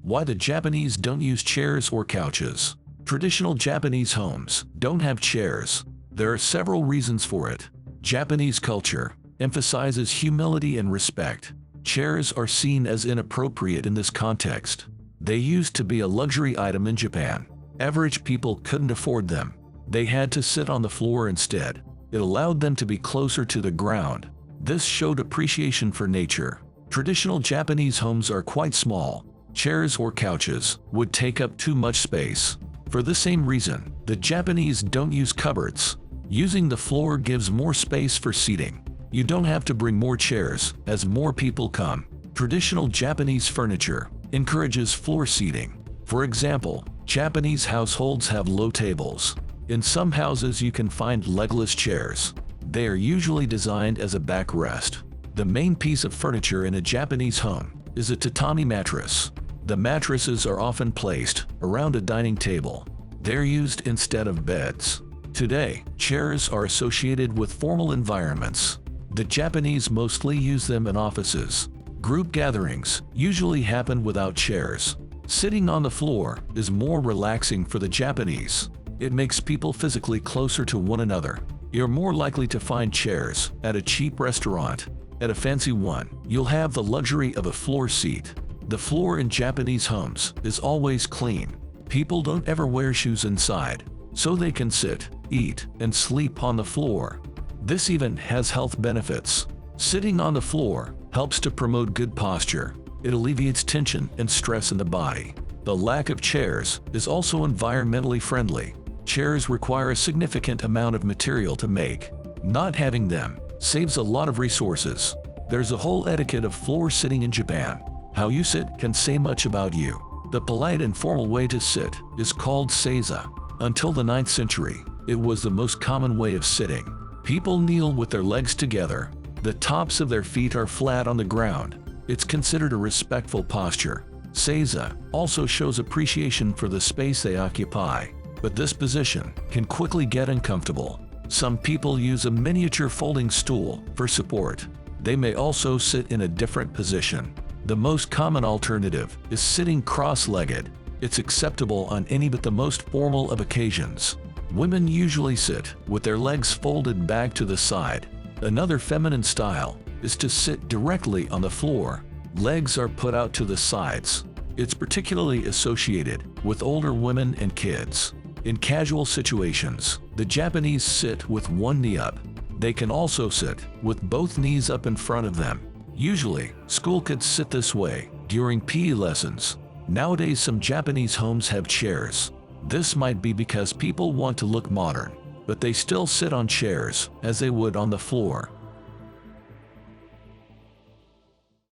Why the Japanese don't use chairs or couches. Traditional Japanese homes don't have chairs. There are several reasons for it. Japanese culture emphasizes humility and respect. Chairs are seen as inappropriate in this context. They used to be a luxury item in Japan. Average people couldn't afford them. They had to sit on the floor instead. It allowed them to be closer to the ground. This showed appreciation for nature. Traditional Japanese homes are quite small. Chairs or couches would take up too much space. For the same reason, the Japanese don't use cupboards. Using the floor gives more space for seating. You don't have to bring more chairs as more people come. Traditional Japanese furniture encourages floor seating. For example, Japanese households have low tables. In some houses you can find legless chairs. They are usually designed as a backrest. The main piece of furniture in a Japanese home is a tatami mattress. The mattresses are often placed around a dining table. They're used instead of beds. Today, chairs are associated with formal environments. The Japanese mostly use them in offices. Group gatherings usually happen without chairs. Sitting on the floor is more relaxing for the Japanese. It makes people physically closer to one another. You're more likely to find chairs at a cheap restaurant. At a fancy one, you'll have the luxury of a floor seat. The floor in Japanese homes is always clean. People don't ever wear shoes inside, so they can sit, eat, and sleep on the floor. This even has health benefits. Sitting on the floor helps to promote good posture. It alleviates tension and stress in the body. The lack of chairs is also environmentally friendly. Chairs require a significant amount of material to make. Not having them saves a lot of resources. There's a whole etiquette of floor sitting in Japan. How you sit can say much about you. The polite and formal way to sit is called seiza. Until the 9th century, it was the most common way of sitting. People kneel with their legs together. The tops of their feet are flat on the ground. It's considered a respectful posture. Seiza also shows appreciation for the space they occupy. But this position can quickly get uncomfortable. Some people use a miniature folding stool for support. They may also sit in a different position. The most common alternative is sitting cross-legged. It's acceptable on any but the most formal of occasions. Women usually sit with their legs folded back to the side. Another feminine style is to sit directly on the floor. Legs are put out to the sides. It's particularly associated with older women and kids. In casual situations, the Japanese sit with one knee up. They can also sit with both knees up in front of them. Usually, school kids sit this way during PE lessons. Nowadays, some Japanese homes have chairs. This might be because people want to look modern, but they still sit on chairs as they would on the floor.